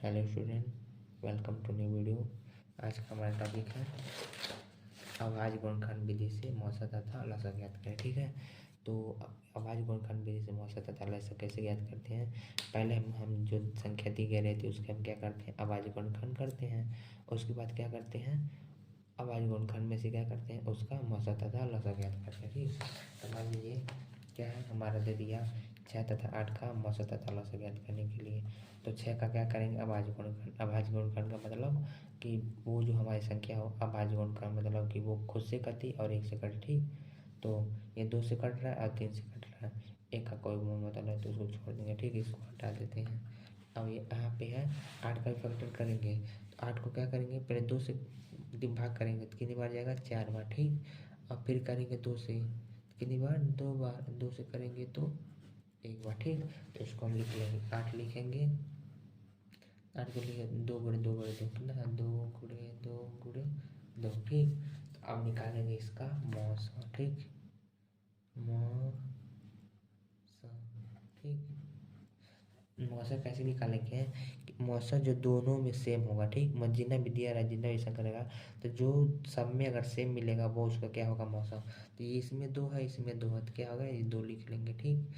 Hello student, welcome to new video. आज का हमारा टॉपिक है आवाज गुणनखंड विधि से मौसा तथा लसा ज्ञात करें। ठीक है, तो आवाज गुणनखंड विधि से मौसा तथा लसा कैसे ज्ञात करते हैं। पहले हम जो संख्या दी गई रहती है उसके हम क्या करते हैं, आवाज गुणनखंड करते हैं। उसके बाद क्या करते हैं, आवाज गुणनखंड में से क्या करते हैं, उसका मौसा तथा लसा ज्ञात करते हैं। ठीक, तो मान लीजिए क्या है, हमारा दे दिया 6 तथा 8 का मौसा तथा लसा ज्ञात करने के लिए। तो 6 का क्या करेंगे, अभाज्य गुणनखंड। अभाज्य गुणनखंड का मतलब कि वो जो हमारी संख्या हो, अभाज्य गुणनखंड मतलब कि वो खुद से कटी और 1 से कटी। ठीक, तो ये 2 से कट रहा है और 3 से कट रहा है, 1 का कोई गुण मतलब है तो उसको छोड़ देंगे। ठीक, इसको हटा देते हैं। अब ये यहाँ पे है 8 का फैक्टर करेंगे, तो 8 को क्या करेंगे, पहले 2 से भाग करेंगे तो कितनी बार जाएगा, 4 बार। ठीक, अब फिर करेंगे 2 से, कितनी बार, 2 बार। 2 से करेंगे तो 1 बार। ठीक, तो इसको हम लिख लेंगे, 8 लिखेंगे। 8 को लिखे 2 गुणे 2 गुणे 2 कितना है, 2 गुणे 2 गुणे 2। ठीक, तो अब निकालेंगे इसका मौसा। ठीक, मौसा। ठीक, मौसा कैसे निकालेंगे, मौसा जो दोनों में सेम होगा। ठीक, जितना भी दिया रहा जितना भी ऐसा करेगा तो जो सब में अगर सेम मिलेगा वो उसका क्या होगा, मौसा। तो ये इसमें 2 है, इसमें 2 है, तो क्या होगा, ये 2 लिख लेंगे। ठीक,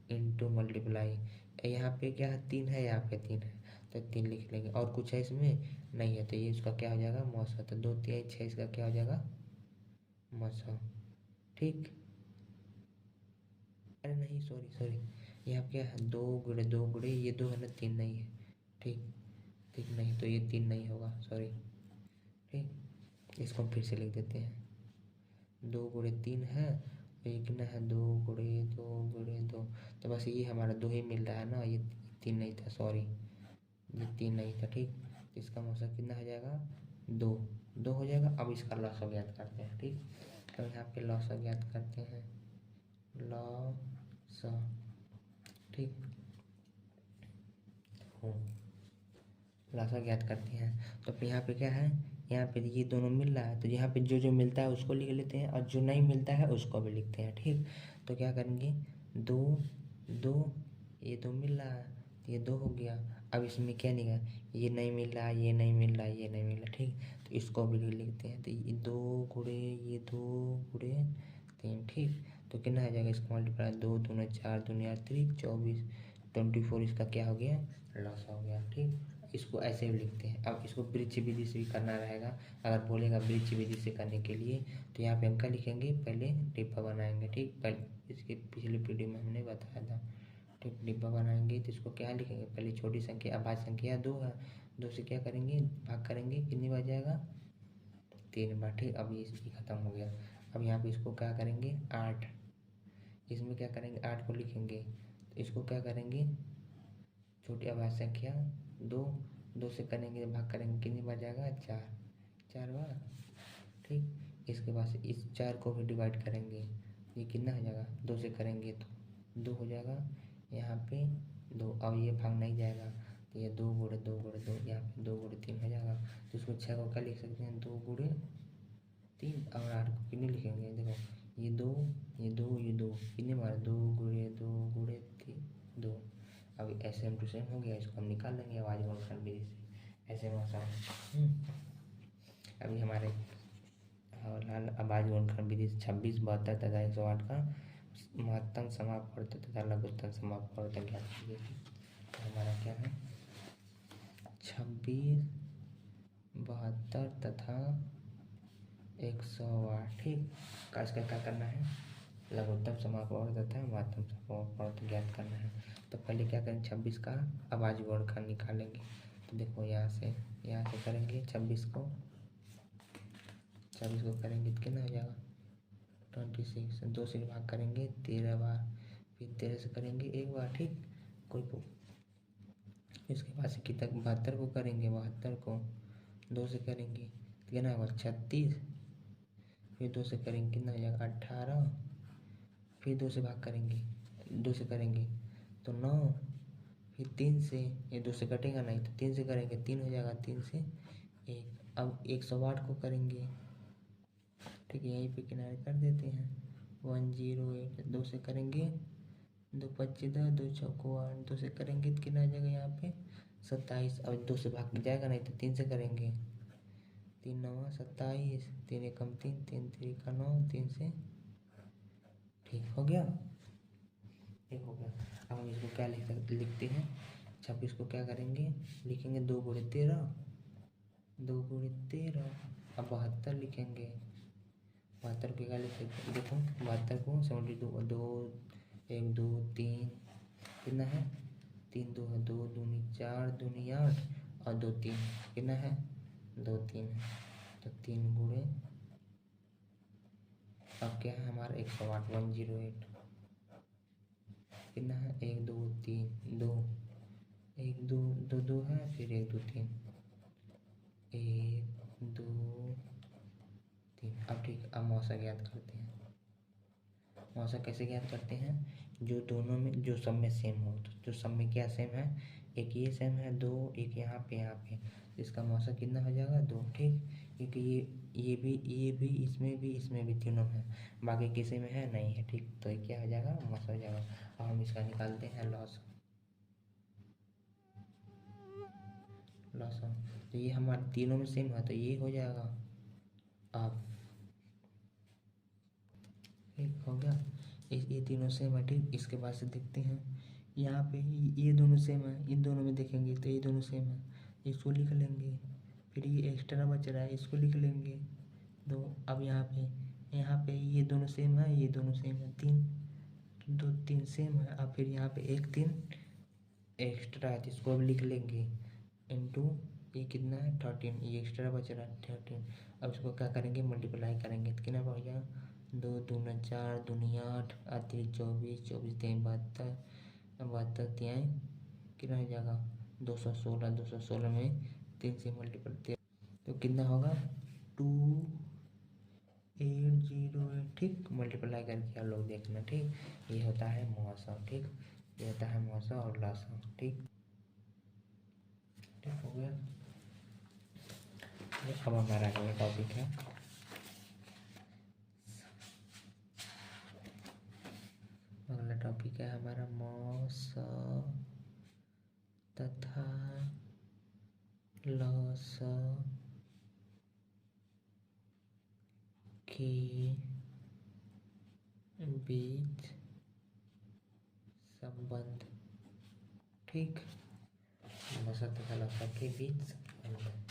इंटू मल्टीप्लाई, यहाँ पे क्या है, 3 है, यहाँ पे 3 है तो 3 लिख लेंगे। और कुछ है इसमें नहीं है तो ये इसका क्या हो जाएगा, मौसा। तो 2 3 6, इसका क्या हो जाएगा, मौसा। ठीक, अरे नहीं, सॉरी सॉरी, यहाँ क्या है, 2 गुणे 2 गुणे ये 2 है ना, 3 नहीं है। ठीक, ठीक नहीं, तो ये 3 नहीं होगा, सॉरी। ठीक, इसको हम फिर से लिख देते हैं, 2 गुणे 3 है, ये कितना है, 2 गुणे 2 गुणे 2। तो बस ये हमारा 2 ही मिल रहा है ना, ये 3 नहीं था, सॉरी, ये 3 नहीं था। ठीक, तो इसका मौसा कितना हो जाएगा, 2 2 हो जाएगा। अब इसका लॉस ज्ञात करते हैं। ठीक, तो यहाँ पे लॉस ज्ञात करते हैं, लॉस। ठीक, लॉस ज्ञात करते हैं। तो यहाँ पे क्या है, यहाँ पे ये दोनों मिल रहा है तो यहाँ पे जो जो मिलता है उसको लिख लेते हैं और जो नहीं मिलता है उसको भी लिखते हैं। ठीक, तो क्या करेंगे, 2 2, ये 2 मिल रहा है तो ये 2 हो गया। अब इसमें क्या नहीं है, ये नहीं मिल रहा, ये नहीं मिल रहा, ये नहीं मिल रहा। ठीक, तो इसको भी लिख लेते हैं, तो ये 2 गुणे ये 2 गुणे 3। ठीक, तो कितना आ जाएगा, इसको मल्टीप्लाई, 2 दूना 4 दूना 3 24 24, इसका क्या हो गया, लॉस हो गया। ठीक, इसको ऐसे भी लिखते हैं। अब इसको वृक्ष विधि से भी करना रहेगा, अगर बोलेगा वृक्ष विधि से करने के लिए तो यहाँ पे हम क्या लिखेंगे, पहले डिब्बा बनाएंगे। ठीक, पहले इसके पिछले वीडियो में हमने बताया था। ठीक, डिब्बा बनाएंगे तो इसको क्या लिखेंगे, पहले छोटी संख्या, अभाज्य संख्या 2 है, 2 से क्या करेंगे, भाग करेंगे, कितनी बार जाएगा, 3 बार। ठीक, अब ये इसकी खत्म हो गया। अब यहाँ पे इसको क्या करेंगे, 8, इसमें क्या करेंगे, 8 को लिखेंगे तो इसको क्या करेंगे, छोटी अभाज्य संख्या 2, 2 से करेंगे, भाग करेंगे, कितनी बार जाएगा, 4 4 बार। ठीक, इसके बाद से इस 4 को भी डिवाइड करेंगे, ये कितना हो जाएगा, 2 से करेंगे तो 2 हो जाएगा, यहाँ पे 2। अब ये भाग नहीं जाएगा तो ये 2 गुणे 2 गुणे 2, यहाँ पे 2 गुणे 3 हो जाएगा। तो इसको 6 को क्या लिख सकते हैं, 2 गुणे 3। और 8 को कितने लिखेंगे, देखो ये 2 ये 2 ये 2, कितने बार, 2 गुणे 2 गुणे 3 2। अब ऐसे हम टू सेम हो गया, इसको हम निकाल लेंगे आवाज गुणनखंड विधि से, ऐसे मौसा। अभी हमारे लाल आवाज गुणनखंड विधि से 26 72 तथा 108 का महत्तम समापवर्त तथा लघुत्तम समापवर्त ज्ञात कीजिए। तो हमारा क्या है, 26 72 तथा 108। ठीक, इसका क्या करना है, लघुत्तम समापवर्त तथा महत्तम समापवर्त ज्ञात करना है। तो पहले क्या करें, 26 का आवाज गुणनखंड निकालेंगे। तो देखो यहाँ से करेंगे, 26 को करेंगे तो कितना हो जाएगा, 26। 2 से भाग करेंगे 13 बार, फिर 13 से करेंगे 1 बार। ठीक, कोई को इसके बाद से कितना, 72 को करेंगे, 72 को 2 से करेंगे तो कितना होगा, 36। फिर 2 से करेंगे कितना हो जाएगा, 18। फिर 2 से भाग करेंगे, 2 से करेंगे तो 9। फिर 3 से, ये 2 से कटेगा नहीं तो 3 से करेंगे, 3 हो जाएगा, 3 से 1। अब 108 को करेंगे। ठीक है, यहीं पे किनारे कर देते हैं, 108। 2 से करेंगे, 2 25 10, 2 चौको 8, 2 से करेंगे तो कितना आ जाएगा, यहाँ पे 27। अब 2 से भाग जाएगा नहीं तो 3 से करेंगे। 3 9 27, 3 एकम 3, 3 3 का 9, 3 से। ठीक हो गया, ये हो गया। अब हम इसको क्या लिखते हैं 26 को क्या करेंगे, लिखेंगे 2 गुणे 13, 2 गुणे 13। अब 72 लिखेंगे। 72 को क्या लिखेंगे, देखो 72 को 72 2 1 2 3 कितना है, 3 2 है, 2 दूनी 4 दूनी 8 और 2 3 कितना है, 2 3 है। तो 3 गुणे, अब क्या है हमारा 108 108 कितना है, 1 2 3 2 1 2 2 2 है, फिर 1 2 3 1 2 3। अब ठीक, अब मौसा ज्ञात करते हैं। मौसा कैसे ज्ञात करते हैं, जो दोनों में जो सब में सेम हो। तो जो सब में क्या सेम है, एक ये सेम है 2, एक यहाँ पे, इसका मौसा कितना हो जाएगा 2। ठीक, क्योंकि ये भी इसमें भी तीनों है, बाकी किसी में है नहीं है। ठीक, तो ये क्या हो जाएगा, मौसा हो जाएगा। अब हम इसका निकालते हैं लॉस। तो ये हमारे तीनों में सेम है तो ये हो जाएगा। अब ठीक हो गया, ये तीनों सेम है। ठीक, इसके बाद से देखते हैं यहाँ पे ये दोनों सेम है, इन दोनों में देखेंगे तो ये दोनों सेम है, इसको लिख लेंगे। फिर ये एक्स्ट्रा बच रहा है, इसको लिख लेंगे 2। अब यहाँ पे ये दोनों सेम है, ये दोनों सेम है, 3 2 3 सेम है। अब फिर यहाँ पे 1 3 एक्स्ट्रा है तो इसको अब लिख लेंगे इनटू ये कितना है 13, ये एक्स्ट्रा बच रहा है 13। अब इसको क्या करेंगे, मल्टीप्लाई करेंगे तो कितना पड़ जाएगा, 2 दूना 4 दूनी 8 आती 24 24 3 72 72 तिहाई कितना हो जाएगा 216। 216 में 3 से मल्टीप्लाई तो कितना होगा 2808। ठीक, मल्टीप्लाई करके आप लोग देखना। ठीक, ये होता है मौसा। ठीक, ये होता है मौसा और लासा। ठीक, ठीक हो गया। अब हमारा अगला टॉपिक है हमारा मौसा तथा लासा के बीच संबंध। ठीक, मौसा तथा लासा के बीच संबंध।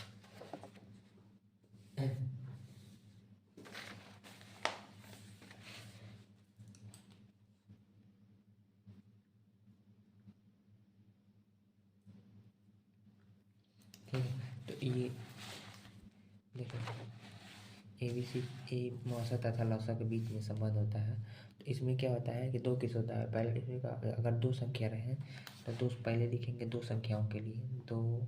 ठीक है, तो ये देखो ABC ए मौसा तथा लौसा के बीच में संबंध होता है। तो इसमें क्या होता है कि 2 केस होता है। पहले इसमें अगर 2 संख्या रहे तो 2 पहले लिखेंगे 2 संख्याओं के लिए, 2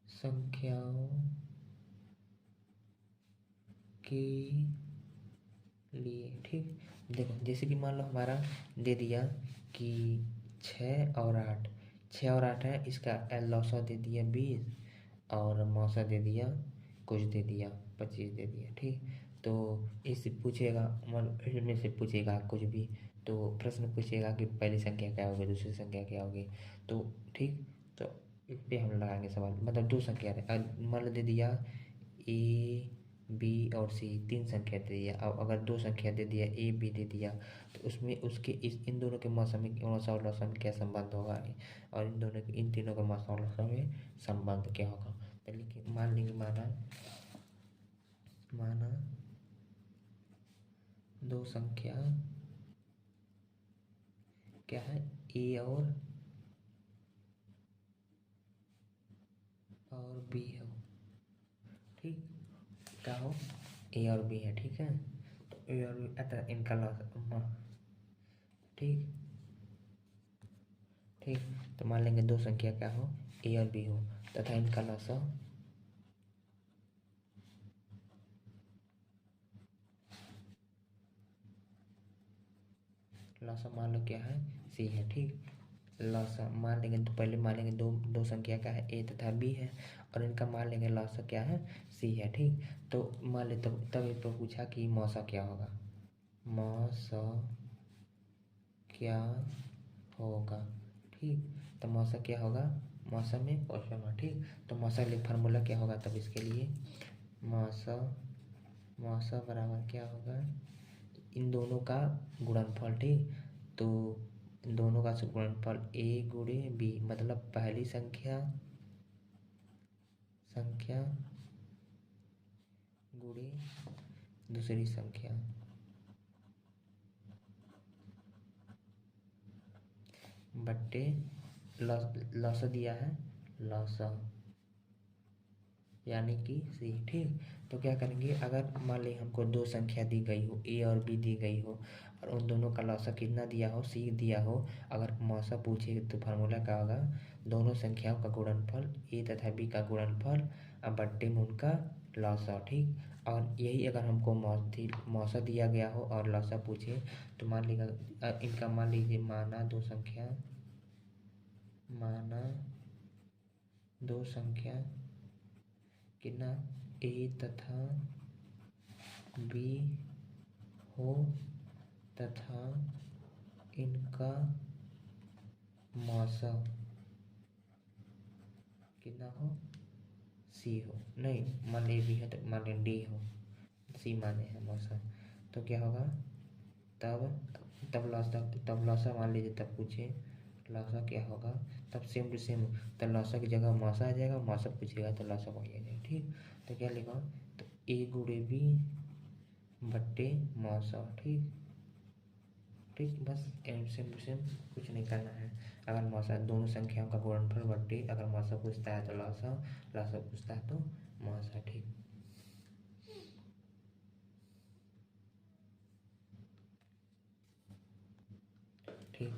संख्याओं के लिए। ठीक, देखो जैसे कि मान लो हमारा दे दिया कि 6 और 8, 6 और 8 है, इसका लौसा दे दिया 20 और मौसा दे दिया कुछ दे दिया 25 दे दिया। ठीक, तो इससे पूछेगा इनमें से पूछेगा कुछ भी, तो प्रश्न पूछेगा कि पहली संख्या क्या होगी, दूसरी संख्या क्या होगी। तो ठीक, तो इस पे हम लगाएंगे सवाल। मतलब 2 संख्या मान लो दे दिया A B और C, 3 संख्या दे दिया। अब अगर 2 संख्या दे दिया A B दे दिया तो उसमें उसके इन दोनों के मौसा और लौसा में क्या संबंध होगा, और इन तीनों के मौसा और लौसा में संबंध क्या होगा। तो लिखिए, मान लेंगे माना 2 संख्या क्या है A और B हो। ठीक, क्या हो A और B है। ठीक है, तो A और B अतः इनका लौसा। ठीक, ठीक, तो मान लेंगे 2 संख्या क्या हो A और B हो तथा इनका लौसा मान लो क्या है C है। ठीक, लौसा मान लेंगे तो पहले मान लेंगे 2 संख्या क्या है A तथा B है और इनका मान लेंगे लौसा क्या है C है। ठीक, तो मान ले तब इस पर पूछा कि मौसा क्या होगा, मौसा क्या होगा। ठीक, तो मौसा क्या होगा, मौसा में क्वेश्चन मार्क। ठीक, तो मौसा के लिए फार्मूला क्या होगा तब इसके लिए, मौसा मौसा बराबर क्या होगा, इन दोनों का गुणनफल। ठीक, तो इन दोनों का गुणनफल a गुणे b, मतलब पहली संख्या गुणे दूसरी संख्या बट्टे लॉस दिया है, लॉस यानी कि सी। ठीक, तो क्या करेंगे, अगर मान ली हमको दो संख्या दी गई हो, ए और बी दी गई हो, और उन दोनों का लॉसा कितना दिया हो, सी दिया हो, अगर मौसा पूछे तो फार्मूला क्या होगा, दोनों संख्याओं का गुणनफल ए तथा बी का गुणनफल अब बट्टे में उनका लॉसा। ठीक, और यही अगर हमको मौसा दिया गया हो और लॉसा पूछे तो मान लीजिएगा इनका, मान लीजिए माना दो संख्या कितना ए तथा बी हो तथा इनका मौसा कितना हो, सी हो, नहीं मान ली बी है तो मान ली डी हो, सी माने हैं मौसा, तो क्या होगा, तब लौसा मान लीजिए, तब पूछे लौसा क्या होगा, तब सेम टू सेम, तब लौसा की जगह मौसा आ जाएगा, मौसा पूछेगा तो लौसा वही आ जाएगा। ठीक, तो क्या लिखा, तो ए गुणे बी बट्टे मौसा। ठीक, ठीक, बस सेम टू सेम, कुछ नहीं करना है। अगर मौसा दोनों संख्याओं का गुणनफल बट्टे, अगर मौसा पूछता है तो लौसा, लौसा पूछता है तो मौसा। ठीक, ठीक,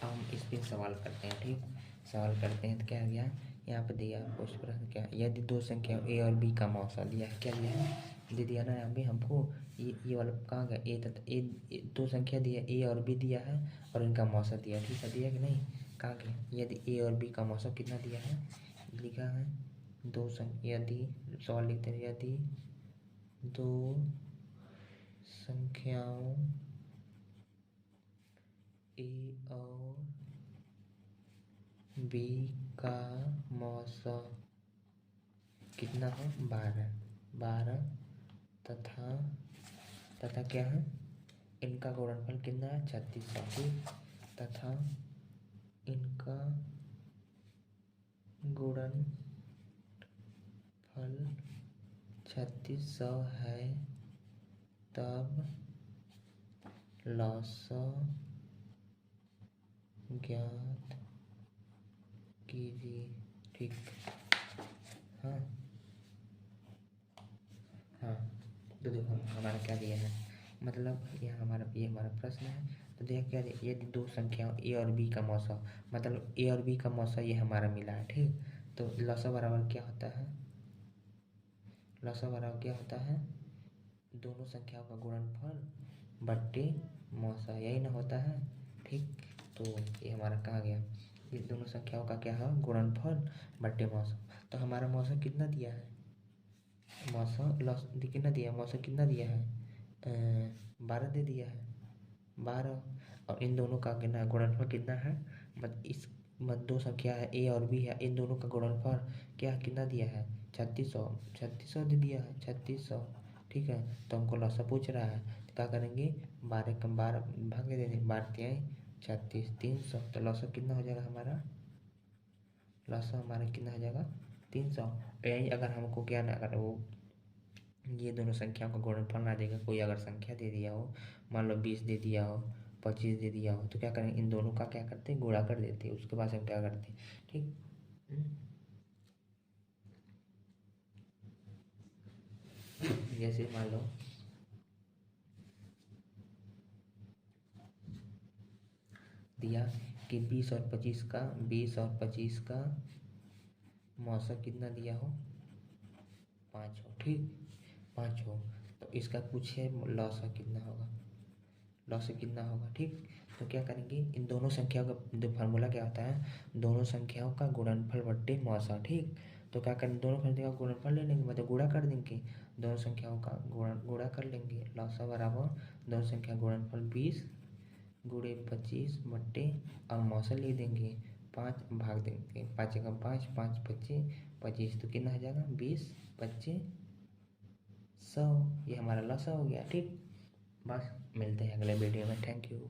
हम इस पे सवाल करते हैं। ठीक, सवाल करते हैं तो क्या गया, यहाँ पे दिया कुछ प्रश्न, क्या यदि दो संख्या ए और बी का मौसा दिया है, क्या दिया है, दे दिया ना यहाँ पे हमको, ये वाला कहाँ गया, ए तथा दो संख्या दिया, ए और बी दिया है और इनका मौसा दिया है। ठीक है, दिया कि नहीं, कहाँ गया, यदि ए और बी का मौसा कितना दिया है, लिखा है दो संख्या, यदि सवाल लिखते हैं, यदि दो संख्याओं ए और बी का मौसा कितना है, 12 तथा क्या है, इनका गुणनफल कितना है, 3600। तथा इनका गुणनफल 3600 है, तब लौसा ज्ञात कीजिए। ठीक, हाँ हाँ, तो देखो हमारा क्या दिया है, मतलब ये हमारा प्रश्न है, तो देखो क्या दिया, यदि दो संख्याओं ए और बी का मौसा, मतलब ए और बी का मौसा ये हमारा मिला है। ठीक, तो लौसा बराबर क्या होता है, लौसा बराबर क्या होता है, दोनों संख्याओं का गुणनफल बट्टे मौसा, यही ना होता है। ठीक, तो ये हमारा कहाँ गया, ये दोनों संख्याओं का क्या है, गुणनफल बट्टे मौसा, तो हमारा मौसा कितना दिया है, मौसा लॉस कितना दिया, मौसा कितना दिया है, 12 दे दिया है, 12, और इन दोनों का कितना गुणनफल कितना है, मत दो संख्या है ए और बी है, इन दोनों का गुणनफल क्या कितना दिया है, 3600 दे दिया है, 3600। ठीक है, तो हमको लौसा पूछ रहा है, तो क्या करेंगे, 12 कम 12 भागे दे देंगे, 12 तिहाई 36, 300, तो लौसा कितना हो जाएगा हमारा, लौसा हमारा कितना हो जाएगा, 300। यही अगर हमको क्या ना, अगर वो ये दोनों संख्याओं का गुणनफल ना देगा, कोई अगर संख्या दे दिया हो, मान लो 20 दे दिया हो, 25 दे दिया हो, तो क्या करेंगे, इन दोनों का क्या करते हैं, गुणा कर देते हैं, उसके बाद हम क्या करते हैं। ठीक, जैसे मान लो दिया कि 20 और 25 का मौसा कितना दिया हो, 5 हो। ठीक, 5 हो, तो इसका कुछ है लौसा कितना होगा, लॉस कितना होगा। ठीक, तो क्या करेंगे, इन दोनों संख्याओं का जो फार्मूला क्या होता है, दोनों संख्याओं का गुणनफल बट्टे मौसा। ठीक, तो क्या करेंगे, दोनों संख्याओं का गुणनफल ले लेंगे, मतलब गुणा कर देंगे, दोनों संख्याओं का गुणा कर लेंगे। लसागु बराबर दोनों संख्या गुणनफल 20 गुणे 25 बट्टे और मौसा लिख देंगे 5 भाग देंगे 5 एकम 5 5 25 25 तो कितना हो जाएगा 20 25 100। ये हमारा लसा हो गया। ठीक, बस मिलते हैं अगले वीडियो में। Thank you.